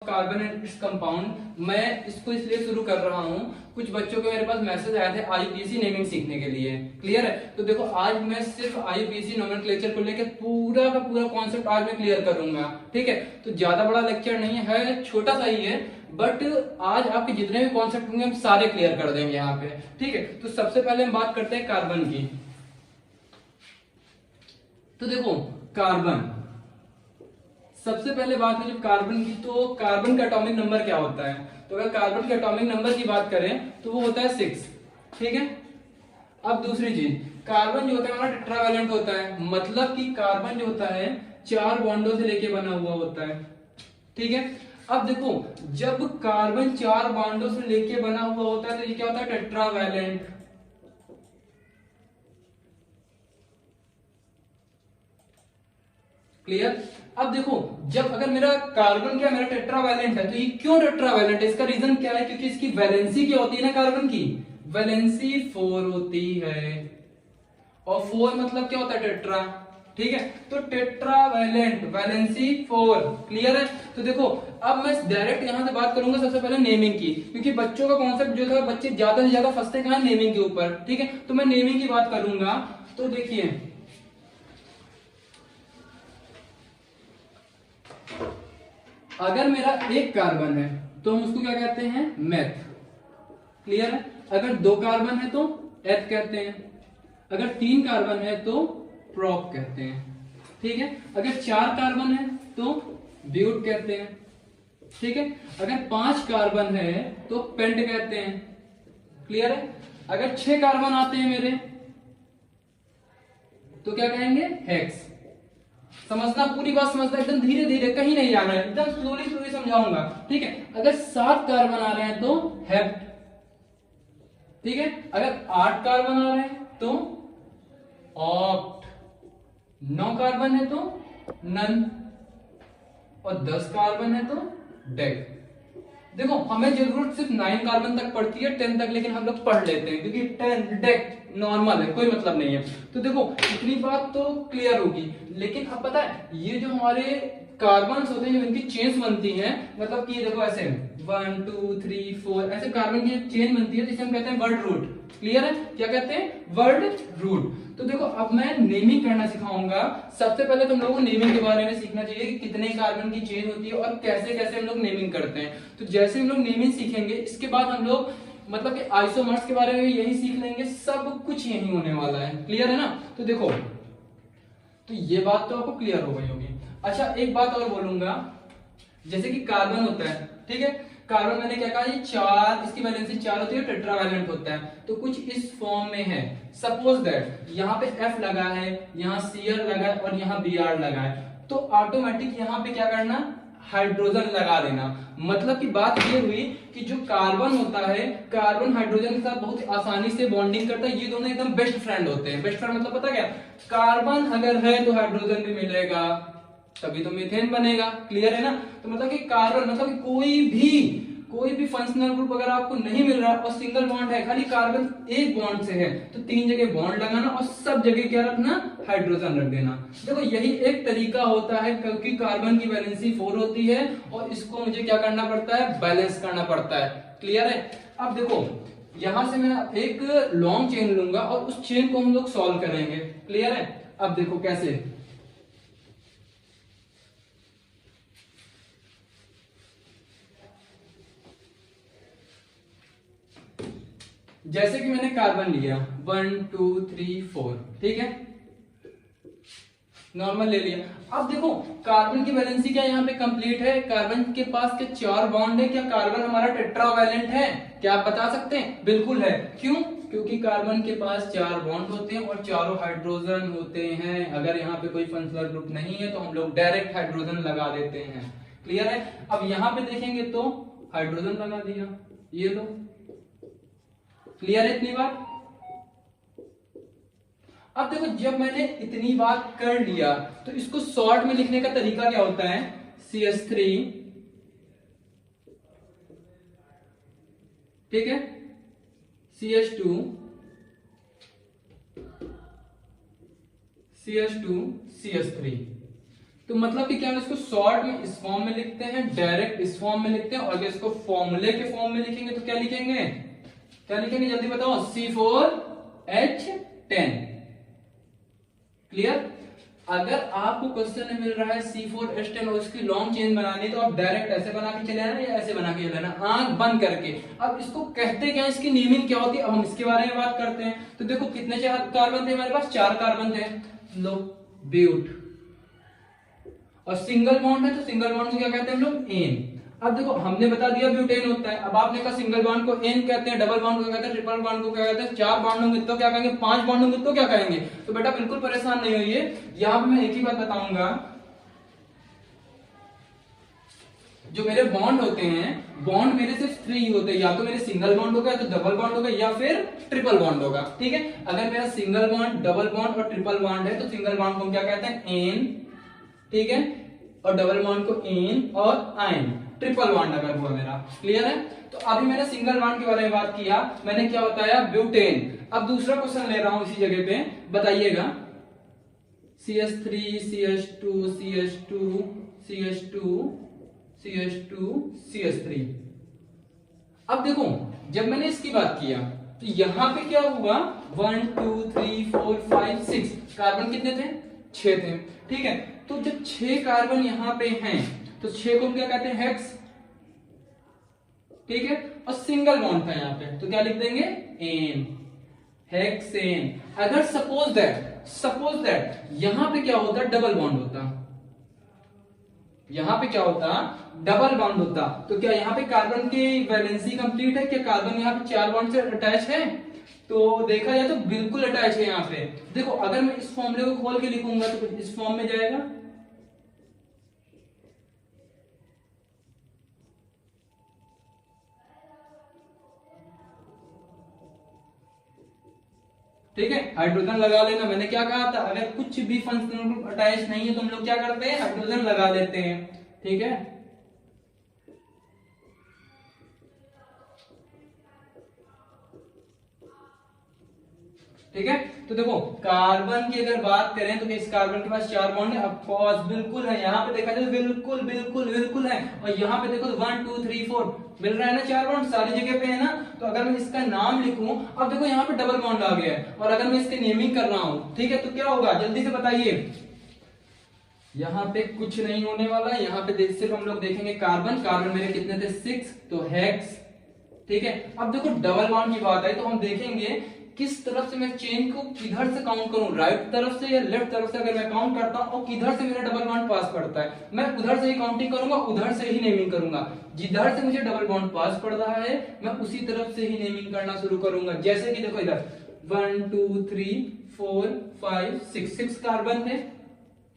Carbon and its compound. मैं इसको इसलिए शुरू कर रहा हूँ, कुछ बच्चों के मेरे पास मैसेज आए थे आईयूपीएसी नेमिंग सीखने के लिए। क्लियर है? तो देखो आज मैं सिर्फ आईयूपीएसी नोमेनक्लेचर को लेकर पूरा का पूरा कॉन्सेप्ट आज मैं क्लियर करूंगा। ठीक है? तो ज्यादा बड़ा लेक्चर नहीं है, छोटा सा ही है, बट आज आपके जितने भी कॉन्सेप्ट होंगे हम सारे क्लियर कर देंगे यहाँ पे। ठीक है? तो सबसे पहले हम बात करते हैं कार्बन की। तो देखो कार्बन, सबसे पहले बात है जब कार्बन की, तो कार्बन का एटॉमिक नंबर क्या होता है? तो अगर कार्बन के एटॉमिक नंबर की बात करें तो वो होता है 6। ठीक है? अब दूसरी चीज, कार्बन जो होता है हमारा टेट्रावैलेंट होता है, मतलब कि कार्बन जो होता है 4 बॉन्डों से लेके बना हुआ होता है। ठीक है? अब देखो जब कार्बन 4 बॉन्डों से लेके बना हुआ होता है तो ये क्या होता है? टेट्रावैलेंट। क्लियर? अब देखो जब अगर मेरा कार्बन क्या मेरा टेट्रावैलेंट है, तो ये क्यों टेट्रावैलेंट है? इसका रीजन क्या है? क्योंकि इसकी वैलेंसी क्या होती है ना, कार्बन की वैलेंसी 4 होती है, और 4 मतलब क्या होता है? टेट्रा। ठीक है? तो टेट्रावैलेंट, वैलेंसी 4। क्लियर है? तो देखो अब मैं डायरेक्ट यहां से बात करूंगा सबसे पहले नेमिंग की, क्योंकि बच्चों का कॉन्सेप्ट जो था बच्चे ज्यादा से ज्यादा फंसते कहां? नेमिंग के ऊपर। ठीक है? तो मैं नेमिंग की बात करूंगा। तो देखिए अगर मेरा एक कार्बन है तो हम उसको क्या कहते हैं? मेथ। क्लियर है? अगर 2 कार्बन है तो एथ कहते हैं, अगर 3 कार्बन है तो प्रोप कहते हैं। ठीक है? अगर 4 कार्बन है तो ब्यूट कहते हैं। ठीक है? अगर 5 कार्बन है तो पेंट कहते हैं। क्लियर है? अगर 6 कार्बन आते हैं मेरे तो क्या कहेंगे? हेक्स। समझना, पूरी बात समझना, एकदम धीरे धीरे, कहीं नहीं जाना है, एकदम स्लोली स्लोली समझाऊंगा। ठीक है? अगर 7 कार्बन आ रहे हैं तो हेप्ट। ठीक है? अगर 8 कार्बन आ रहे हैं तो ऑक्ट, 9 कार्बन है तो नन, और 10 कार्बन है तो डेक। देखो हमें जरूरत सिर्फ 9 कार्बन तक पड़ती है, 10 तक लेकिन हम लोग पढ़ लेते हैं क्योंकि 10 डेक नॉर्मल है, कोई मतलब नहीं है। तो देखो इतनी बात तो क्लियर होगी, लेकिन अब पता है ये जो हमारे कार्बन होते हैं, जब इनकी चेन्स बनती हैं, मतलब कि ये देखो ऐसे 1 2 3 4 ऐसे कार्बन की चेन बनती है, जिसे हम कहते हैं वर्ड रूट। क्लियर है? क्या कहते हैं? Word root. तो देखो अब मैं नेमिंग करना सिखाऊंगा। सबसे पहले तुम लोगों को नेमिंग के बारे में सीखना चाहिए कि कितने कार्बन की चेन होती है और कैसे कैसे हम लोग नेमिंग करते हैं। तो जैसे हम लोग नेमिंग सीखेंगे, इसके बाद हम लोग मतलब कि आइसोमर्स के बारे में यही सीख लेंगे, सब कुछ यही होने वाला है। क्लियर है ना? तो देखो, तो ये बात तो आपको क्लियर हो गई होगी। अच्छा एक बात और बोलूंगा, जैसे कि कार्बन होता है, ठीक है? कार्बन मैंने क्या कहा? ये 4, इसकी वैलेंसी 4 होती है, टेट्रावैलेंट होता है। तो कुछ इस फॉर्म में है। सपोज दैट यहाँ पे F लगा है, यहाँ Cl लगा है और यहाँ Br लगा है, तो ऑटोमेटिक यहाँ पे क्या करना? हाइड्रोजन लगा देना। मतलब की बात ये हुई कि जो कार्बन होता है, कार्बन हाइड्रोजन के साथ बहुत आसानी से बॉन्डिंग करता है। ये दोनों एकदम बेस्ट फ्रेंड होते हैं। बेस्ट फ्रेंड मतलब पता क्या? कार्बन अगर है तो हाइड्रोजन भी मिलेगा, तभी तो मीथेन बनेगा। क्लियर है ना? तो मतलब कि कार्बन, मतलब कि कोई भी फंक्शनल ग्रुप अगर आपको नहीं मिल रहा और सिंगल बॉन्ड है, खाली कार्बन एक बॉन्ड से है, तो 3 जगह बॉन्ड लगाना और सब जगह क्या रखना? हाइड्रोजन रख देना। देखो यही एक तरीका होता है, क्योंकि कार्बन की वैलेंसी 4 होती है और इसको मुझे क्या करना पड़ता है? बैलेंस करना पड़ता है। क्लियर है? अब देखो यहां से मैं एक लॉन्ग चेन लूंगा और उस चेन को हम लोग सॉल्व करेंगे। क्लियर है? अब देखो कैसे। जैसे कि मैंने कार्बन लिया 1 2 3 4, ठीक है? नॉर्मल ले लिया। अब देखो कार्बन की वैलेंसी क्या यहाँ पे कंप्लीट है? कार्बन के पास के 4 बॉन्ड है। क्या कार्बन हमारा टेट्रावैलेंट है? क्या आप बता सकते हैं? बिल्कुल है। क्यों? क्योंकि कार्बन के पास 4 बॉन्ड होते हैं और चारों हाइड्रोजन होते हैं। अगर यहाँ पे कोई फंक्शनल ग्रुप नहीं है तो हम लोग डायरेक्ट हाइड्रोजन लगा देते हैं। क्लियर है? अब यहाँ पे देखेंगे तो हाइड्रोजन लगा दिया, ये लो। क्लियर है इतनी बात? अब देखो जब मैंने इतनी बात कर लिया तो इसको शॉर्ट में लिखने का तरीका क्या होता है? CH3, ठीक है, CH2, CH2, CH3। तो मतलब कि क्या हम इसको शॉर्ट में इस फॉर्म में लिखते हैं, डायरेक्ट इस फॉर्म में लिखते हैं, और अगर इसको फॉर्मूले के फॉर्म में लिखेंगे तो क्या लिखेंगे, क्या लिखेंगे जल्दी बताओ, C4H10। क्लियर। अगर आपको क्वेश्चन में मिल रहा है C4H10 और उसकी लॉन्ग चेन बनानी, तो आप डायरेक्ट ऐसे बना के चले आना या ऐसे बना के चले आना, आंख बंद करके। अब इसको कहते क्या, इसकी नेमिंग क्या होती है, अब हम इसके बारे में बात करते हैं। तो देखो कितने कार्बन थे हमारे पास, 4 कार्बन थे, लो ब्यूट, और सिंगल बॉन्ड है तो सिंगल बॉन्ड को क्या कहते हैं हम लोग, एन। अब देखो हमने बता दिया ब्यूटेन होता है, अब आपने कहा सिंगल बॉन्ड को एन कहते हैं, डबल बॉन्ड को कहते हैं, ट्रिपल बॉन्ड को क्या कहते हैं, 4 बॉन्ड होंगे तो क्या कहेंगे, 5 बॉन्ड होंगे तो क्या कहेंगे। तो बेटा बिल्कुल परेशान नहीं होइए, यहाँ पे मैं एक ही बात बताऊंगा, जो मेरे बॉन्ड होते हैं, बॉन्ड मेरे सिर्फ 3 होते हैं, या तो मेरे सिंगल बॉन्ड होगा, या तो डबल बॉन्ड होगा, या फिर ट्रिपल बॉन्ड होगा। ठीक है, अगर मेरा सिंगल बॉन्ड, डबल बॉन्ड और ट्रिपल बॉन्ड है तो सिंगल बॉन्ड को हम क्या कहते हैं, एन, ठीक है, और डबल बॉन्ड को एन और आयन। ट्रिपल बॉन्ड अगर हुआ मेरा, क्लियर है। तो अभी मैंने सिंगल बॉन्ड के बारे में बात किया, मैंने क्या बताया, ब्यूटेन। अब दूसरा क्वेश्चन ले रहा हूं इसी जगह पे, बताइएगा, CH3 CH2 CH2 CH2 CH2 CH3। अब देखो जब मैंने इसकी बात किया तो यहां पे क्या हुआ, 1 2 3 4 5 6 कार्बन कितने थे, 6 थे। ठीक है, तो जब 6 कार्बन यहां पे हैं तो 6 को हम क्या कहते हैं, हेक्स। ठीक है, और सिंगल बॉन्ड था यहां पे तो क्या लिख देंगे, एन, हेक्सेन। अगर सपोज दैट यहां पे क्या होता, डबल बॉन्ड होता, यहां पे क्या होता, डबल बॉन्ड होता, तो क्या यहां पे कार्बन की वैलेंसी कंप्लीट है, क्या कार्बन यहां पे 4 बॉन्ड से अटैच है, तो देखा जाए तो बिल्कुल अटैच है यहां पे। देखो अगर मैं इस फॉर्मूले को खोल के लिखूंगा तो इस फॉर्म में जाएगा, ठीक है, हाइड्रोजन लगा लेना। मैंने क्या कहा था, अगर कुछ भी फंक्शनल ग्रुप अटैच नहीं है तो हम लोग क्या करते हैं, हाइड्रोजन लगा देते हैं। ठीक है, ठीक है, तो देखो कार्बन की अगर बात करें तो इस कार्बन के पास 4 बॉन्ड है, ऑफ कोर्स बिल्कुल है, यहाँ पे देखा जाए बिल्कुल बिल्कुल बिल्कुल है, और यहाँ पे देखो 1 2 3 4 मिल रहा है ना, 4 बॉन्ड सारी जगह पे है ना। तो अगर मैं इसका नाम लिखूं, अब देखो यहाँ पे डबल बॉन्ड आ गया है, और अगर मैं इसकी नेमिंग कर रहा हूं, ठीक है, तो क्या होगा जल्दी से बताइए, यहाँ पे कुछ नहीं होने वाला है, यहाँ पे सिर्फ हम लोग देखेंगे कार्बन, कार्बन मेरे कितने थे, 6, तो हेक्स। ठीक है, अब देखो डबल बॉन्ड की बात है तो हम देखेंगे किस तरफ से मैं चेन को किधर से काउंट करूं, राइट तरफ से या लेफ्ट तरफ से। अगर मैं काउंट करता हूं और किधर से मेरा डबल बॉन्ड पास पड़ता है, मैं उधर से ही काउंटिंग करूंगा, उधर से ही नेमिंग करूंगा। जिधर से मुझे डबल बॉन्ड पास पड़ रहा है मैं उसी तरफ से ही नेमिंग करना शुरू करूंगा। जैसे कि देखो इधर 1 2 3 4 5 6 कार्बन थे,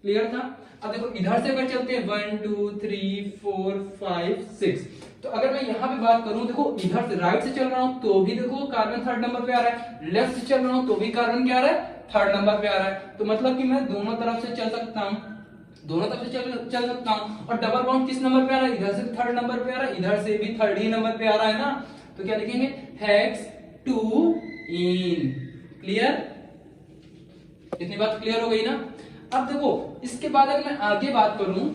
क्लियर था। अब देखो इधर से अगर चलते हैं 1 2 3 4 5 6, तो अगर मैं यहाँ पे बात करूं, देखो इधर से राइट से चल रहा हूं तो भी देखो कार्बन 3rd नंबर पे आ रहा है, लेफ्ट से चल रहा हूं तो भी कार्बन क्या आ रहा है, 3rd नंबर पे आ रहा है। तो मतलब कि मैं दोनों तरफ से चल सकता हूं, दोनों तरफ से चल सकता हूं। और डबल बॉन्ड किस नंबर पे आ रहा है, इधर से 3rd नंबर पे आ रहा है, इधर से भी 3rd ही नंबर पे आ रहा है ना। तो क्या लिखेंगे, हेक्स 2 इन। क्लियर, इतनी बात क्लियर हो गई ना। अब देखो इसके बाद अगर मैं आगे बात करूं,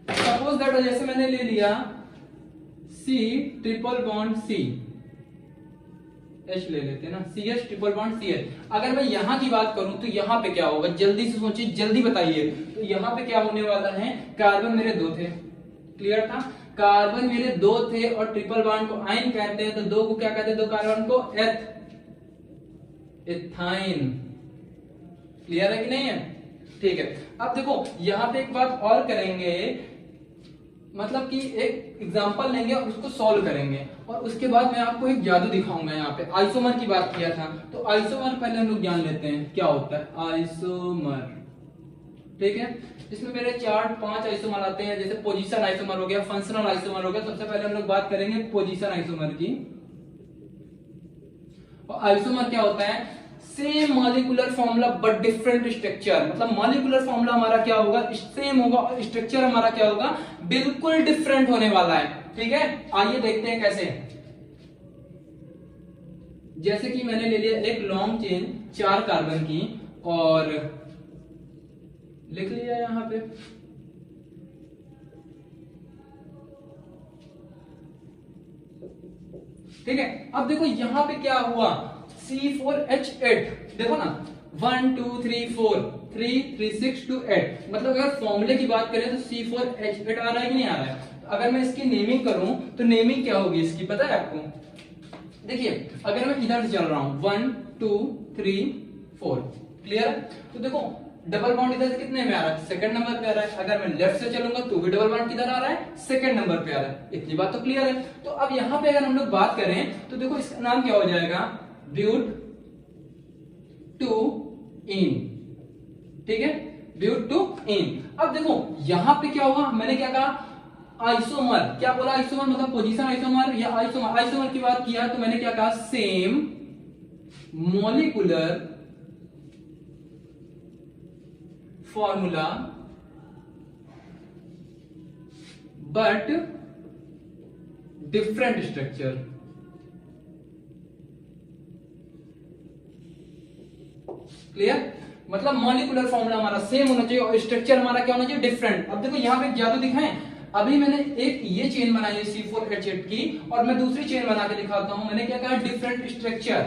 सपोज दैट जैसे मैंने ले लिया C triple bond C, H ले लेते हैं ना, CH ट्रिपल बॉन्ड CH। अगर मैं यहां की बात करूं तो यहां पे क्या होगा, जल्दी से सोचिए, जल्दी बताइए। तो यहां पे क्या होने वाला है, कार्बन मेरे 2 थे, क्लियर था, कार्बन मेरे 2 थे, और ट्रिपल बॉन्ड को आयन कहते हैं, तो 2 को क्या कहते हैं, 2 कार्बन को एथाइन। क्लियर है कि नहीं है, ठीक है। अब देखो यहां पे एक बात और करेंगे, मतलब कि एक एग्जांपल लेंगे और उसको सॉल्व करेंगे, और उसके बाद मैं आपको एक जादू दिखाऊंगा। यहाँ पे आइसोमर की बात किया था, तो आइसोमर पहले हम लोग जान लेते हैं क्या होता है आइसोमर। ठीक है, इसमें मेरे 4-5 आइसोमर आते हैं, जैसे पोजीशन आइसोमर हो गया, फंक्शनल आइसोमर हो गया। सबसे पहले हम लोग बात करेंगे पोजीशन आइसोमर की। और आइसोमर क्या होता है, same molecular formula but different structure. मतलब मॉलिक्यूलर फॉर्मूला हमारा क्या होगा, सेम होगा, और स्ट्रक्चर हमारा क्या होगा, बिल्कुल डिफरेंट होने वाला है। ठीक है, आइए देखते हैं कैसे। जैसे कि मैंने ले लिया एक लॉन्ग चेन 4 कार्बन की और लिख लिया यहां पे, ठीक है। अब देखो यहां पे क्या हुआ, C4H8, देखो ना 1 2 3 4 3 3 6 2 8, मतलब अगर फॉर्मूले की बात करें तो C4H8 आ रहा है कि नहीं आ रहा है। अगर मैं इसकी नेमिंग करूं तो नेमिंग क्या होगी इसकी, पता है आपको? देखिए अगर मैं इधर से चल रहा हूं 1 2 3 4, क्लियर है? तो देखो डबल बॉन्ड इधर से कितने में आ रहा है, सेकंड नंबर पे आ रहा है। अगर मैं लेफ्ट से चलूंगा तो भी डबल बॉन्ड किधर आ रहा है, सेकंड नंबर पे आ रहा है। इतनी बात तो क्लियर है। तो अब यहां पे अगर हम लोग बात करें तो देखो इसका नाम क्या हो जाएगा, ब्यूट टू इन, ठीक है, ब्यूट टू इन। अब देखो यहां पे क्या हुआ, मैंने क्या कहा, आइसोमर, क्या बोला, आइसोमर मतलब पोजीशन आइसोमर या आइसोमर, आइसोमर की बात किया तो मैंने क्या कहा, same molecular formula but different structure. Clear? मतलब मॉलिक्यूलर फॉर्मूला हमारा सेम होना चाहिए और स्ट्रक्चर हमारा क्या होना चाहिए, डिफरेंट। अब देखो यहां पे जादू दिखाएं, अभी मैंने एक ये चेन बनाई है C4H8 की और मैं दूसरी चेन बना के दिखाता हूं। मैंने क्या कहा, डिफरेंट स्ट्रक्चर,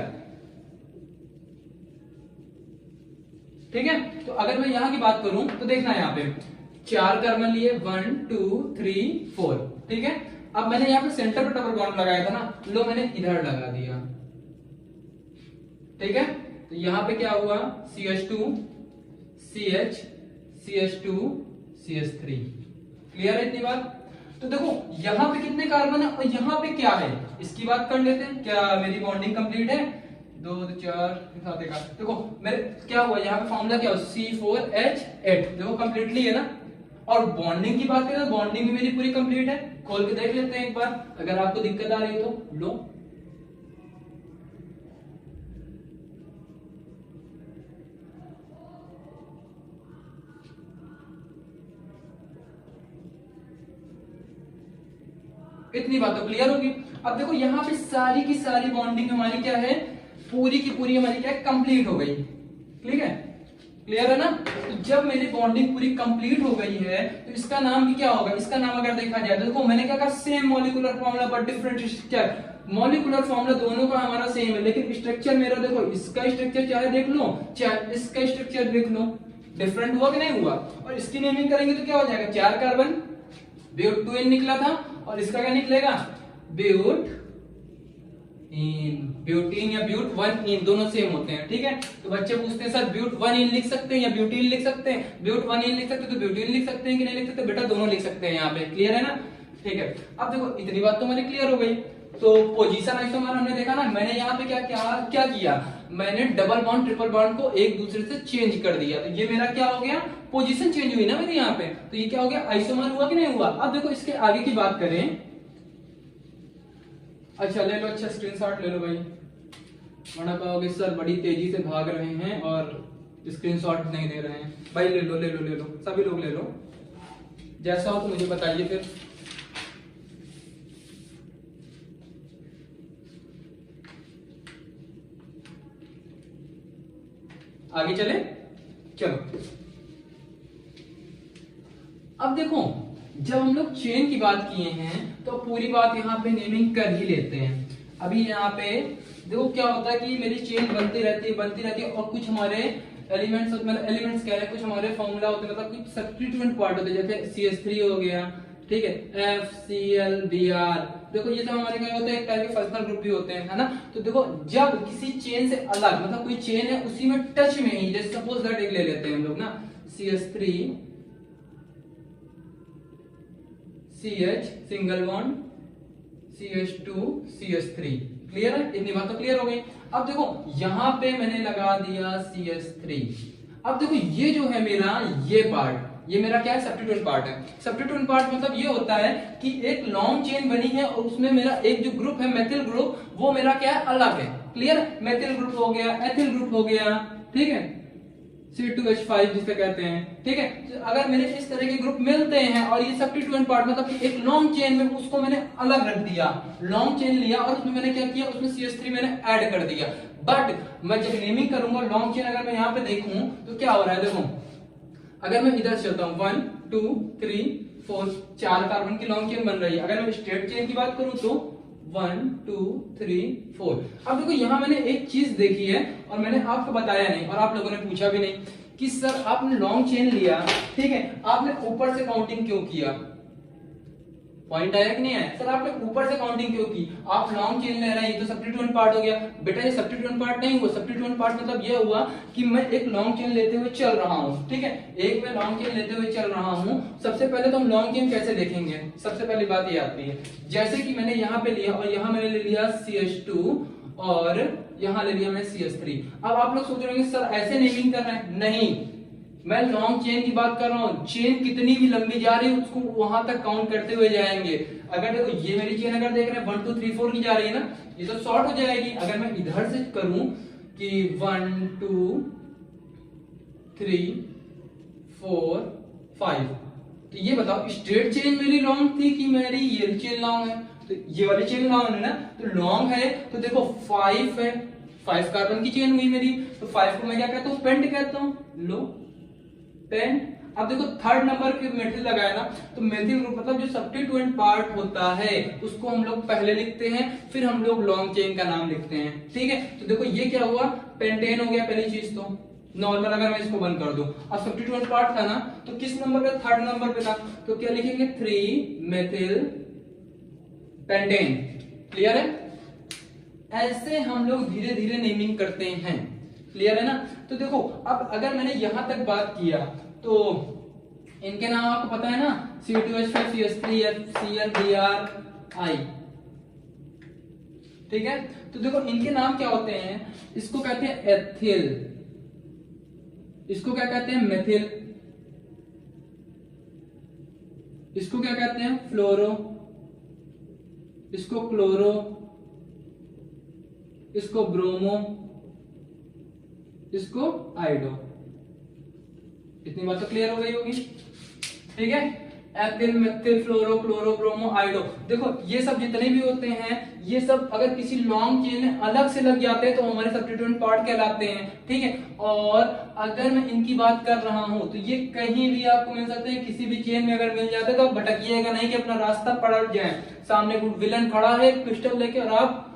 ठीक है। तो अगर मैं यहां की बात करूं तो देखना यहां पे 4 कार्बन लिए 1 2 3 4, ठीक है। अब मैंने यहां पे सेंटर पे डबल बॉन्ड लगाया था ना, लो मैंने इधर लगा दिया, ठीक है। तो यहां पे क्या हुआ, CH2 CH CH2 CH3, clear है इतनी बात? तो देखो यहां पे कितने कार्बन है और यहां पे क्या है, इसकी बात कर लेते हैं। क्या मेरी बॉन्डिंग कंप्लीट है, 2 4 7 का, देखो मेरे क्या हुआ, यहाँ पे फॉर्मूला क्या हो, C4H8, देखो कंप्लीटली है ना। और बॉन्डिंग की बात करें तो बॉन्डिंग भी मेरी पूरी कंप्लीट है। खोल के देख लेते हैं एक बार, अगर आपको दिक्कत आ रही है तो लो। इतनी बात तो क्लियर होगी। अब देखो यहाँ पे सारी की सारी बॉन्डिंग हमारी क्या है, पूरी की पूरी हमारी क्या है, कंप्लीट हो गई, ठीक है, क्लियर है ना। तो जब मेरी बॉन्डिंग पूरी कंप्लीट हो गई है तो इसका नाम भी क्या होगा, इसका नाम अगर देखा जाए तो देखो मैंने क्या कहा, same molecular formula but different structure. Molecular formula दोनों का हमारा सेम है लेकिन स्ट्रक्चर मेरा देखो, इसका स्ट्रक्चर चाहे देख लो चाहे इसका स्ट्रक्चर देख लो, डिफरेंट हुआ कि नहीं हुआ। और इसकी नेमिंग करेंगे तो क्या हो जाएगा, 4 कार्बन ब्यूट 2 निकला था और इसका क्या निकलेगा, ब्यूट इन, ब्यूटीन या ब्यूट 1 इन, दोनों सेम होते हैं, ठीक है। तो बच्चे पूछते हैं सर ब्यूट 1 इन लिख सकते हैं या ब्यूटीन लिख सकते हैं, ब्यूट 1 इन लिख सकते हैं तो ब्यूटीन लिख सकते हैं कि नहीं लिख सकते, बेटा दोनों लिख सकते हैं यहाँ पे, क्लियर है ना, ठीक है। अब देखो इतनी बात तो मेरी क्लियर हो गई। तो पोजीशन आइसोमर हमने देखा ना, मैंने यहाँ पे क्या किया, मैंने डबल बॉन्ड ट्रिपल बॉन्ड को एक दूसरे से चेंज कर दिया, तो ये मेरा क्या हो गया, पोजीशन चेंज हुई ना मेरी यहाँ पे, तो ये क्या हो गया, आइसोमर हुआ कि नहीं हुआ। अब देखो इसके आगे की बात करें, अच्छा ले लो, अच्छा स्क्रीनशॉट ले लो भाई, वरना कहोगे सर बड़ी तेजी से भाग रहे हैं और स्क्रीनशॉट नहीं दे रहे हैं। भाई ले लो ले लो ले लो, सभी लोग ले लो, जैसा हो तो मुझे बताइए फिर। आगे चले, चलो। अब देखो जब हम लोग चेन की बात किए हैं तो पूरी बात यहाँ पे नेमिंग कर ही लेते हैं। अभी यहाँ पे देखो क्या होता है कि मेरी चेन बनती रहती है और कुछ हमारे एलिमेंट्स, मतलब एलिमेंट्स कह रहे हैं, कुछ हमारे फॉर्मूला होते हैं, मतलब कुछ सब्स्टिट्यूएंट पार्ट होते हैं, जैसे CH3 हो गया, ठीक है, FCl, देखो ये सब हमारे क्या होते हैं, एक टाइप के फंक्शनल ग्रुप भी होते हैं, है ना। तो देखो जब किसी चेन से अलग, मतलब कोई चेन है उसी में टच में ही, जैसे सपोज दैट एक ले लेते हैं हम लोग ना, CH3 CH single bond CH2 CH3, clear है, इतनी बात तो क्लियर हो गई। अब देखो यहां पे मैंने लगा दिया CH3। अब देखो ये जो है मेरा ये पार्ट, ये मेरा क्या है, सब्स्टिट्यूएंट पार्ट है। सब्स्टिट्यूएंट पार्ट मतलब ये होता है कि एक लॉन्ग चेन बनी है और उसमें मेरा एक जो ग्रुप है मेथिल ग्रुप, वो मेरा क्या है, अलग है, क्लियर। मेथिल ग्रुप हो गया, एथिल ग्रुप हो गया, ठीक है, C2H5 जिसे कहते हैं, ठीक है। तो अगर मेरे इस तरह के ग्रुप मिलते हैं और ये सब्स्टिट्यूएंट पार्ट मतलब कि एक लॉन्ग चेन में उसको मैंने अलग रख दिया, लॉन्ग चेन लिया और उसमें मैंने क्या किया, उसमें CH3 मैंने ऐड कर दिया। बट मैं जब नेमिंग करूंगा लॉन्ग चेन, अगर मैं यहाँ पे देखूं तो क्या हो रहा है, देखो अगर मैं इधर चलता हूं 1 2 3 4 4 कार्बन की लॉन्ग चेन बन रही है। अगर मैं स्ट्रेट चेन की बात करूं तो 1 2 3 4। अब देखो यहां मैंने एक चीज देखी है और मैंने आपको बताया नहीं और आप लोगों ने पूछा भी नहीं कि सर आपने लॉन्ग चेन लिया, ठीक है, आपने ऊपर से काउंटिंग क्यों किया? पॉइंट आया कि नहीं आया? सर आपने ऊपर से काउंटिंग क्यों की? आप लॉन्ग चेन ले रहे हैं, ये तो सब्स्टिट्यूएंट पार्ट हो गया। बेटा ये सब्स्टिट्यूएंट पार्ट नहीं हुआ। सब्स्टिट्यूएंट पार्ट मतलब ये हुआ कि मैं एक लॉन्ग चेन लेते हुए चल रहा हूं, ठीक है, एक मैं लॉन्ग चेन लेते हुए चल रहा हूं। सबसे पहले तो हम लॉन्ग चेन कैसे देखेंगे, सबसे पहली बात ये आती है, जैसे कि मैंने यहाँ पे लिया और यहाँ मैंने ले लिया CH2 और यहाँ ले लिया मैं CH3। अब आप लोग सोच रहे होंगे सर ऐसे नेमिंग कर रहे हैं, नहीं, मैं लॉन्ग चेन की बात कर रहा हूँ। चेन कितनी भी लंबी जा रही है उसको वहां तक काउंट करते हुए जाएंगे। अगर देखो ये मेरी चेन अगर देख रहे हैं 1 2 3 4 की जा रही है ना, ये तो शॉर्ट हो जाएगी। अगर मैं इधर से करूं कि 1 2 3 4 5, तो ये बताओ स्ट्रेट चेन मेरी लॉन्ग थी कि मेरी ये चेन लॉन्ग है? तो ये वाली चेन लॉन्ग है ना, तो लॉन्ग है तो देखो 5 है, 5 कार्बन की चेन हुई मेरी, तो 5 को मैं क्या कहता हूँ, पेंट कहता हूँ, लो पेंट। अब देखो थर्ड नंबर पे मेथिल लगाया ना, तो मेथिल ग्रुप मतलब जो सब्स्टिट्यूएंट पार्ट होता है उसको हम लोग पहले लिखते हैं, फिर हम लोग लॉन्ग चेन का नाम लिखते हैं, ठीक है। तो देखो ये क्या हुआ, पेंटेन हो गया पहली चीज तो नॉर्मल। अगर मैं इसको बंद कर दूं, अब सब्स्टिट्यूएंट पार्ट था ना, तो किस नंबर पे, थर्ड नंबर पे था, तो क्या लिखेंगे 3 मेथिल पेंटेन। क्लियर है? ऐसे हम लोग धीरे धीरे नेमिंग करते हैं। क्लियर है ना? तो देखो अब अगर मैंने यहां तक बात किया तो इनके नाम आपको पता है ना, C2H5 CH3 FCl BrI, ठीक है। तो देखो इनके नाम क्या होते हैं, इसको कहते हैं एथिल, इसको क्या कहते हैं मेथिल, इसको क्या कहते हैं फ्लोरो, इसको क्लोरो, इसको ब्रोमो, इसको आइडो। इतनी बात तो क्लियर हो गई होगी, ठीक है। Ethyl methyl fluoro chloro bromo आइडो, देखो ये सब जितने भी होते हैं ये सब अगर किसी लॉन्ग चेन में अलग से लग जाते हैं तो हमारे सब्स्टिट्यूएंट पार्ट कहलाते हैं, ठीक है। और अगर मैं इनकी बात कर रहा हूं तो ये कहीं भी आपको मिल सकते हैं, किसी भी चेन में अगर मिल जाते हैं तो आप भटकिएगा नहीं कि अपना रास्ता पलट जाए। सामने कोई विलन खड़ा है पिस्टल लेके और आप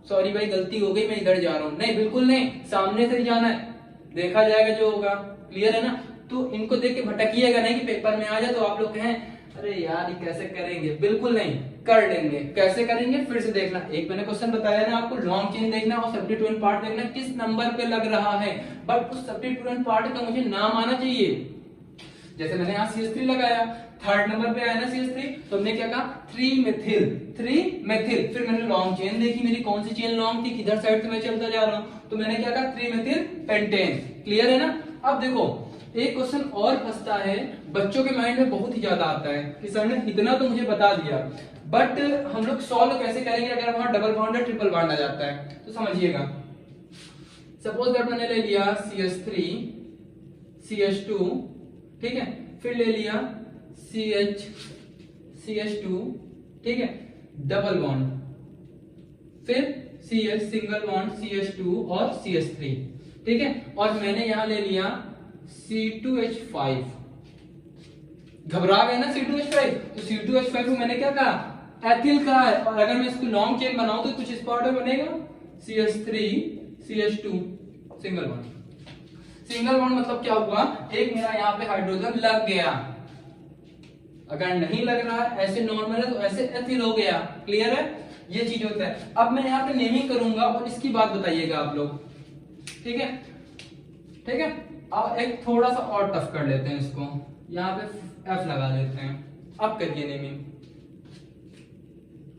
सॉरी भाई गलती हो गई मैं इधर जा रहा हूं, नहीं बिल्कुल नहीं, सामने से ही जाना है, देखा जाएगा जो होगा। क्लियर है ना? तो इनको देख के भटकिएगा नहीं कि पेपर में आ जाए तो आप लोग कहें अरे यार ये कैसे करेंगे, बिल्कुल नहीं, कर लेंगे। कैसे करेंगे फिर से देखना, एक मैंने क्वेश्चन बताया ना आपको, लॉन्ग चेन देखना और सब्स्टिट्यूएंट पार्ट देखना किस नंबर पे लग रहा है, बट उस सब्स्टिट्यूएंट पार्ट का मुझे नाम आना चाहिए। जैसे मैंने यहाँ CH3 लगाया, थर्ड नंबर पे आया ना CH3, तो हमने क्या कहा 3 मेथिल, 3 मेथिल। फिर मैंने लॉन्ग चेन देखी, मेरी कौन सी चेन लॉन्ग थी, किधर साइड से मैं चलता जा रहा हूं, तो मैंने क्या कहा 3 मेथिल पेंटेन। क्लियर है ना? अब देखो एक क्वेश्चन और फंसता है, बच्चों के माइंड में बहुत ही ज्यादा आता है कि सर ने इतना तो मुझे बता दिया, बट हम लोग सॉल्व कैसे करेंगे अगर वहां डबल बॉन्ड या ट्रिपल बॉन्ड आ जाता है। तो समझिएगा, सपोज दैट मैंने ले लिया CH3 CH2, ठीक है, फिर ले लिया CH2, ठीक है, डबल बॉन्ड, फिर CH सिंगल बॉन्ड CH2 और CH3, ठीक है, और मैंने यहां ले लिया C2H5। घबरा गए ना C2H5, तो C2H5 को मैंने क्या कहा एथिल कहा है, और अगर मैं इसको लॉन्ग चेन बनाऊं तो कुछ इस पार्ट में बनेगा CH3 CH2 single bond. Single bond मतलब क्या हुआ, एक मेरा यहाँ पे हाइड्रोजन लग गया, अगर नहीं लग रहा है ऐसे नॉर्मल है तो ऐसे एथिल हो गया। क्लियर है? ये चीज होता है। अब मैं यहाँ पे नेमिंग करूंगा और इसकी बात बताइएगा आप लोग, ठीक है, ठीक है। अब एक थोड़ा सा और टफ कर लेते हैं इसको, यहाँ पे F लगा लेते हैं। अब करिए नेमिंग,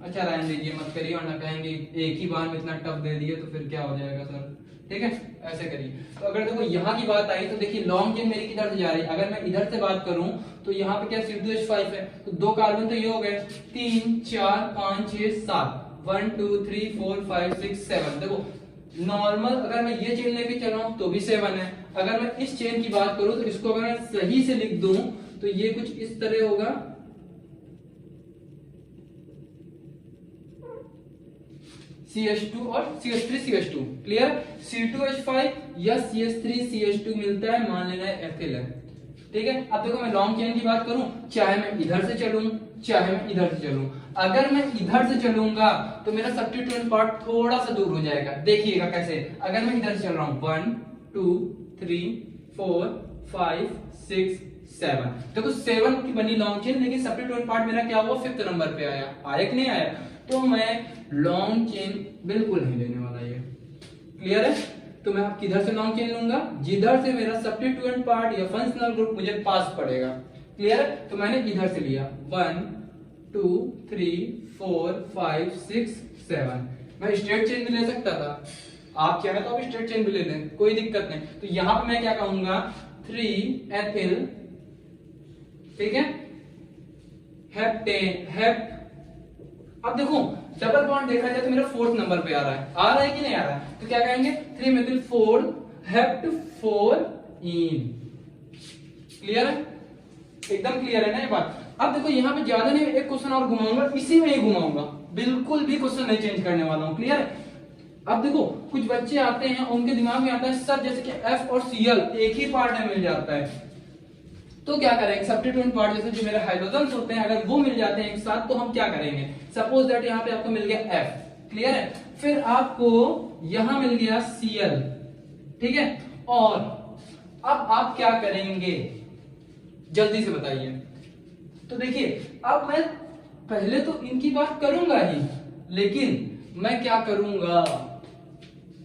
अच्छा रहने दीजिए मत करिए वरना कहेंगे एक ही बार में इतना टफ दे दिए तो फिर क्या हो जाएगा सर, ठीक है, ऐसे करिए। तो अगर देखो यहाँ की बात आई तो देखिए लॉन्ग चेन मेरी किधर से जा रही है, अगर मैं इधर से बात करूं तो यहाँ पे क्या C2H5 है, तो 2 कार्बन तो ये हो गए, 3 4 5 6 7, 1 2 3 4 5 6 7, देखो नॉर्मल अगर मैं ये चेन लेके चल रहा हूं तो भी 7 है। अगर मैं इस चेन की बात करूं तो इसको अगर मैं सही से लिख दूं तो ये कुछ इस तरह होगा, CH2 और CH3CH2, क्लियर। C2H5 या CH3CH2 मिलता है, मान लेना है एथिल है, ठीक है। अब देखो मैं लॉन्ग चेन की बात करूं, चाहे मैं इधर से चलूं चाहे मैं इधर से चलूं, अगर मैं इधर से चलूंगा तो मेरा सब्स्टिट्यूएंट पार्ट थोड़ा सा दूर हो जाएगा। देखिएगा कैसे, अगर मैं इधर से चल रहा हूं 1 2 3 4 5 6 7, देखो 7 की बनी लॉन्ग चेन, लेकिन सब्स्टिट्यूएंट पार्ट मेरा क्या हुआ, 5th नंबर पे आया। आया कि नहीं आया? तो मैं लॉन्ग चेन बिल्कुल नहीं लेने वाला, ये क्लियर है। तो मैं किधर से लॉन्ग चेन लूंगा, जिधर से मेरा सब्स्टिट्यूएंट पार्ट या फंक्शनल ग्रुप मुझे पास पड़ेगा, क्लियर है। तो मैंने इधर से लिया 1 2 3 4 5 6 7, मैं स्ट्रेट चेन भी ले सकता था, आप चाहे तो आप स्ट्रेट चेन भी ले लें, कोई दिक्कत नहीं। तो यहां पे मैं क्या कहूंगा, 3 एथिल, ठीक है, हेप्टेन। अब देखो डबल बॉन्ड देखा जाए तो मेरा 4th नंबर पे आ रहा है कि नहीं आ रहा है? तो क्या कहेंगे, 3 मेथिल 4 हेप्ट 4 इन, क्लियर है, एकदम क्लियर है ना ये बात। अब देखो यहाँ पे ज्यादा नहीं, एक क्वेश्चन और घुमाऊंगा, इसी में ही घुमाऊंगा, बिल्कुल भी क्वेश्चन नहीं चेंज करने वाला हूँ, क्लियर है। अब देखो कुछ बच्चे आते हैं उनके दिमाग में आता है सर जैसे कि F और Cl एक ही पार्ट में मिल जाता है, तो क्या करेंगे, सब्स्टिट्यूएंट पार्ट जैसे जो मेरे हाइड्रोजन्स होते हैं अगर वो मिल जाते हैं एक साथ तो हम क्या करेंगे, सपोज दैट यहाँ पे आपको मिल गया F, क्लियर है, फिर आपको यहां मिल गया Cl, ठीक है, और अब आप क्या करेंगे जल्दी से बताइए। तो देखिए अब मैं पहले तो इनकी बात करूंगा ही, लेकिन मैं क्या करूंगा,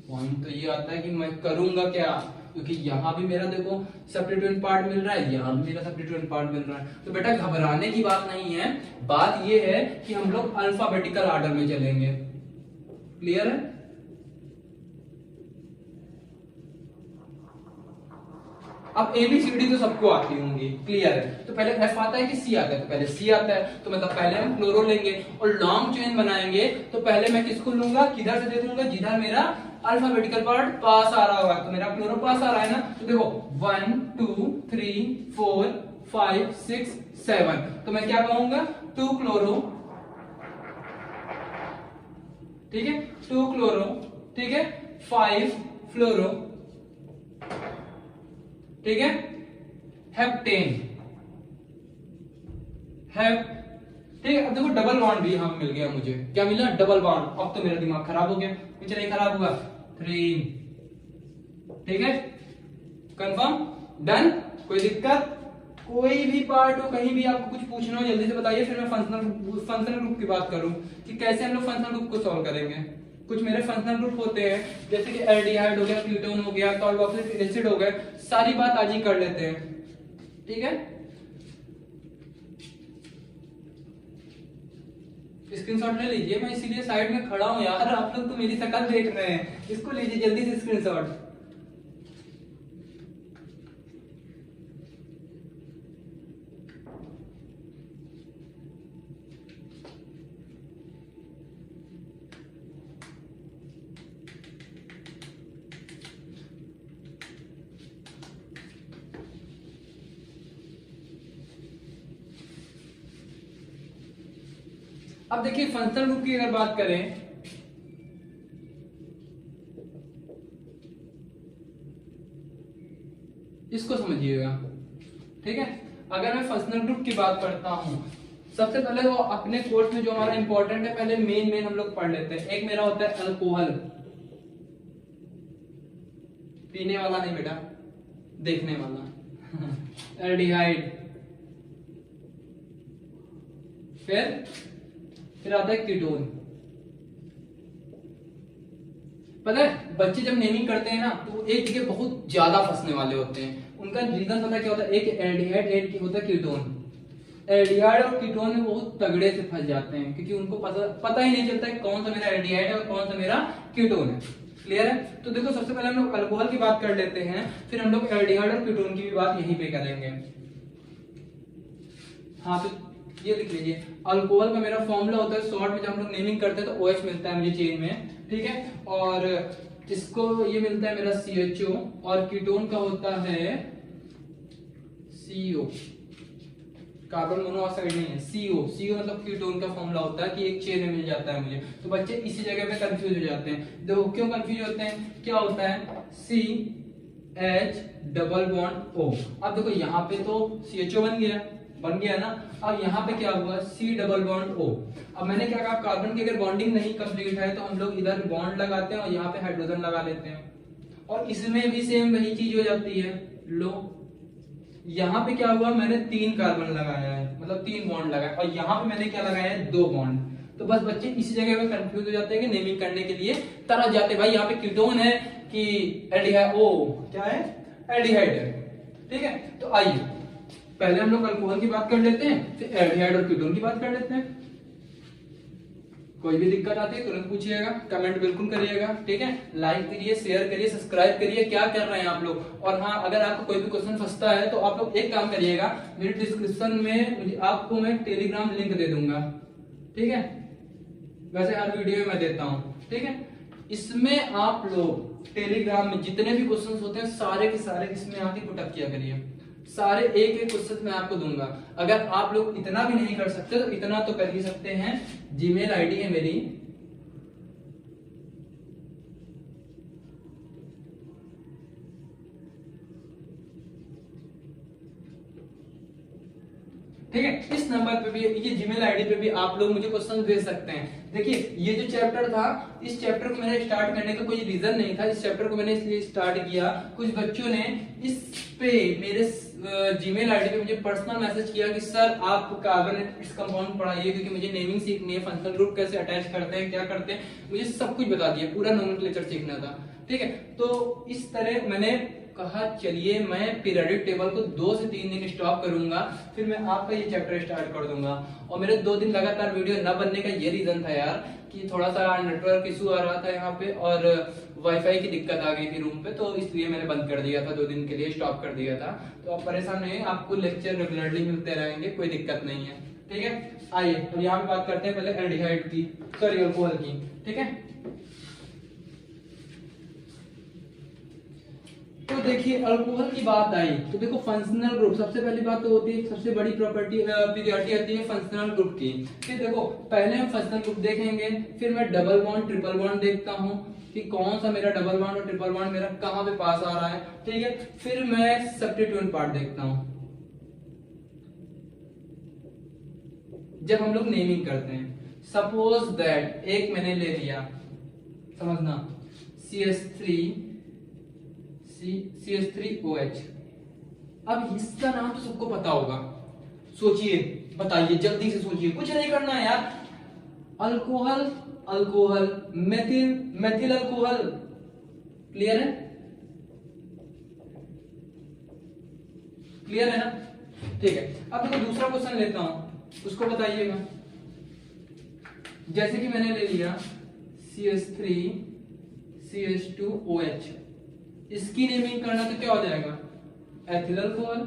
पॉइंट तो ये आता है कि मैं करूंगा क्या, क्योंकि यहां भी मेरा देखो सब्स्टिट्यूएंट पार्ट मिल रहा है, यहां भी मेरा सब्स्टिट्यूएंट पार्ट मिल रहा है। तो बेटा घबराने की बात नहीं है, बात ये है कि हम लोग अल्फाबेटिकल ऑर्डर में चलेंगे, क्लियर है। अब ABCD तो सबको आती होंगी, क्लियर है। तो पहले F आता है कि C आता है, तो पहले C आता है, तो मतलब पहले हम क्लोरो लेंगे और लॉन्ग चेन बनाएंगे तो पहले मैं किसको लूंगा, किधर से दे दूंगा, जिधर मेरा अल्फाबेटिकल पार्ट पास आ रहा होगा। तो मेरा क्लोरो पास आ रहा है ना, तो देखो 1 2 3 4 5 6 7, तो मैं क्या कहूंगा 2 क्लोरो, ठीक है, 2 क्लोरो, ठीक है, 5 फ्लोरो, ठीक है, हेप्टेन, ठीक है। अब देखो डबल बॉन्ड भी यहां मिल गया, मुझे क्या मिला, डबल बॉन्ड। अब तो मेरा दिमाग खराब हो गया, मुझे नहीं खराब हुआ, 3, ठीक है, कंफर्म, डन, कोई दिक्कत, कोई भी पार्ट हो कहीं भी आपको कुछ पूछना हो जल्दी से बताइए, फिर मैं फंक्शनल ग्रुप की बात करूं कि कैसे हम लोग फंक्शनल ग्रुप को सॉल्व करेंगे। कुछ मेरे फंक्शनल ग्रुप होते हैं जैसे कि एल्डिहाइड हो गया, कीटोन हो गया, कार्बोक्सिलिक एसिड हो गए, सारी बात आज ही कर लेते हैं, ठीक है। स्क्रीनशॉट ले लीजिए, मैं इसीलिए साइड में खड़ा हूं यार, आप लोग तो मेरी शक्ल देख रहे हैं, इसको लीजिए जल्दी से स्क्रीनशॉट। अब देखिए फंक्शनल ग्रुप की अगर बात करें, इसको समझिएगा, ठीक है। अगर मैं फंक्शनल ग्रुप की बात करता हूं, सबसे पहले वो अपने कोर्स में जो हमारा इंपॉर्टेंट है, पहले मेन हम लोग पढ़ लेते हैं। एक मेरा होता है अल्कोहल, पीने वाला नहीं बेटा, देखने वाला एल्डिहाइड, फिर आता है कीटोन। पता है बच्चे जब नेमिंग करते हैं ना तो एक जगह बहुत ज्यादा फंसने वाले होते हैं, उनका रीजन पता क्या होता है, एक एल्डिहाइड, एक होता है कीटोन। एल्डिहाइड और कीटोन में बहुत तगड़े से फंस जाते हैं, क्योंकि उनको पता ही नहीं चलता है कौन सा मेरा एल्डिहाइड है और कौन सा मेरा कीटोन है, क्लियर है। तो देखो सबसे पहले हम लोग अल्कोहल की बात कर लेते हैं, फिर हम लोग एल्डिहाइड और कीटोन की भी बात यहीं पे करेंगे। हाँ तो ये लिख लीजिए, अल्कोहल का मेरा फॉर्मूला होता है, शॉर्ट में जब हम लोग नेमिंग करते हैं तो OH मिलता है मुझे चेन में, ठीक है। और इसको ये मिलता है मेरा CHO और कीटोन का होता है CO, कार्बन मोनोऑक्साइड नहीं है, CO मतलब कीटोन का फॉर्मूला होता है कि एक चेन में मिल जाता है मुझे। तो बच्चे इसी जगह पे कंफ्यूज हो जाते हैं। देखो क्यों कंफ्यूज होते हैं, क्या होता है CH डबल बॉन्ड O। अब देखो यहाँ पे तो CHO बन गया ना। अब यहाँ पे क्या हुआ C डबल बॉन्ड O। अब मैंने क्या कहा, कार्बन की अगर बॉन्डिंग नहीं कंप्लीट है तो हम लोग इधर बॉन्ड लगाते हैं और यहाँ पे हाइड्रोजन लगा लेते हैं, और इसमें भी सेम वही चीज हो जाती है। लो यहाँ पे क्या हुआ, मैंने 3 कार्बन लगाया है, मतलब 3 बॉन्ड लगाया, और यहाँ पे मैंने क्या लगाया है 2 बॉन्ड। तो बस बच्चे इसी जगह पे कंफ्यूज हो जाते हैं कि नेमिंग करने के लिए तरह जाते हैं, भाई यहाँ पे कीटोन है कि एल्डिहाइड, ओ क्या है एल्डिहाइड है। ठीक है, तो आइए पहले हम लोग अल्कोहल की बात कर लेते हैं, फिर एल्डिहाइड और कीटोन की बात कर लेते हैं। कोई भी दिक्कत आती है तुरंत पूछिएगा, कमेंट बिल्कुल करिएगा। ठीक है, लाइक करिए, शेयर करिए, सब्सक्राइब करिए, क्या कर रहे हैं आप लोग। और हाँ, अगर आपको कोई भी क्वेश्चन फंसता है तो आप लोग एक काम करिएगा, मेरे डिस्क्रिप्शन में आपको मैं टेलीग्राम लिंक दे दूंगा। ठीक है, वैसे हर वीडियो में मैं देता हूँ। ठीक है, इसमें आप लोग टेलीग्राम में जितने भी क्वेश्चन होते हैं सारे के सारे इसमें आके पुटअप किया करिए, सारे एक एक क्वेश्चन मैं आपको दूंगा। अगर आप लोग इतना भी नहीं कर सकते तो इतना तो कर ही सकते हैं, जीमेल आईडी है मेरी, ठीक है, इस नंबर पे भी, ये जीमेल आईडी पे भी आप लोग मुझे क्वेश्चन भेज सकते हैं। देखिए ये जो चैप्टर था, इस चैप्टर को मैंने स्टार्ट करने का कोई रीजन नहीं था, इस चैप्टर को मैंने इसलिए स्टार्ट किया, कुछ बच्चों ने इस पे मेरे जीमेल आईडी पे मुझे पर्सनल मैसेज किया कि सर आप कार्बोनेटेड कंपाउंड पढ़ाइए, क्योंकि मुझे नेमिंग सीखनी है, फंक्शनल ग्रुप कैसे अटैच करते हैं, क्या करते हैं, मुझे सब कुछ बता दिया, पूरा नोमेनक्लेचर सीखना था। ठीक है, तो इस तरह मैंने कहा चलिए मैं पीरियोडिक टेबल को 2 से 3 दिन स्टॉप करूंगा, फिर मैं आपका ये चैप्टर स्टार्ट कर दूंगा। और मेरे 2 दिन लगातार वीडियो न बनने का ये रीजन था यार कि थोड़ा सा नेटवर्क इशू आ रहा था यहाँ पे, और वाईफाई की दिक्कत आ गई थी रूम पे, तो इसलिए मैंने बंद कर दिया था, 2 दिन के लिए स्टॉप कर दिया था। तो आप परेशान नहीं, आपको लेक्चर रेगुलरली मिलते रहेंगे, कोई दिक्कत नहीं है। ठीक है, आइए अब यहाँ पे बात करते हैं पहले एल्डिहाइड की, सॉरी अल्कोहल की। ठीक है, तो देखिए अल्कोहल की बात आई तो देखो फंक्शनल ग्रुप, सबसे पहली बात तो होती है, सबसे बड़ी प्रॉपर्टी पीरियोडिक आती है फंक्शनल ग्रुप की। फिर देखो पहले हम फंक्शनल ग्रुप देखेंगे, फिर मैं डबल बॉन्ड ट्रिपल बॉन्ड देखता हूँ कि कौन सा मेरा डबल बॉन्ड और ट्रिपल बॉन्ड मेरा कहाँ पे पास आ रहा है। ठीक है, फिर मैं सब्स्टिट्यूएंट पार्ट देखता हूँ जब हम लोग नेमिंग करते हैं। सपोज दैट एक मैंने ले लिया, समझना CH3OH। अब इसका नाम तो सबको पता होगा, सोचिए, बताइए, जल्दी से सोचिए, कुछ नहीं करना है यार। Alcohol, alcohol, methyl, methyl alcohol, clear है, क्लियर है ना। ठीक है, अब देखो दूसरा क्वेश्चन लेता हूं, उसको बताइएगा। जैसे कि मैंने ले लिया CH3CH2OH, इसकी नेमिंग करना तो क्या हो जाएगा, एथिल अल्कोहल।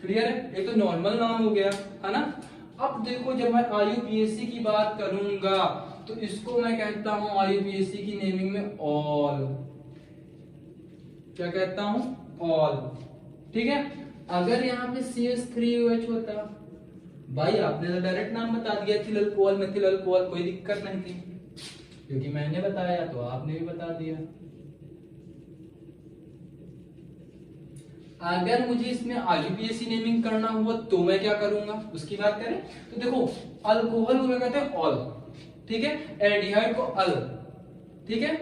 क्लियर है, ये तो नॉर्मल नाम हो गया है ना। अब देखो जब मैं IUPAC की बात करूंगा तो इसको मैं कहता हूं IUPAC की नेमिंग में ऑल, क्या कहता हूं, ऑल। ठीक है, अगर यहाँ पे CH3OH होता, भाई आपने तो डायरेक्ट नाम बता दिया, एथिल अल्कोहल, मेथिल अल्कोहल, कोई दिक्कत नहीं थी, क्योंकि मैंने बताया तो आपने भी बता दिया। अगर मुझे इसमें IUPAC नेमिंग करना हुआ तो मैं क्या करूंगा, उसकी बात करें तो देखो अल्कोहल को कहते हैं ऑल, ठीक है, एल्डिहाइड को अल। ठीक है,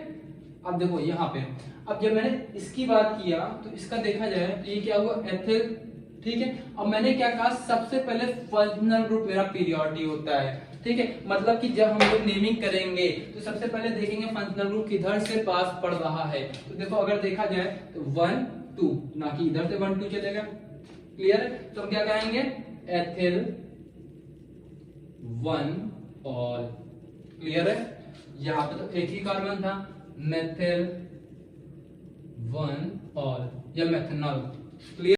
अब देखो यहाँ पे, अब जब मैंने इसकी बात किया तो इसका देखा जाए तो ये क्या हुआ, एथिल। ठीक है, अब मैंने क्या कहा, सबसे पहले फंक्शनल ग्रुप मेरा पीरियोडिक होता है। ठीक है, मतलब कि जब हम लोग नेमिंग करेंगे तो सबसे पहले देखेंगे फंक्शनल ग्रुप किधर से पास पड़ रहा है। तो देखो अगर देखा जाए तो 1 2, ना कि इधर से 1 2 चलेगा। क्लियर है, तो हम क्या कहेंगे, एथिल 1 ऑल। क्लियर है, यहाँ पे तो एक ही कार्बन था, मेथिल 1 ऑल या मेथनॉल। क्लियर।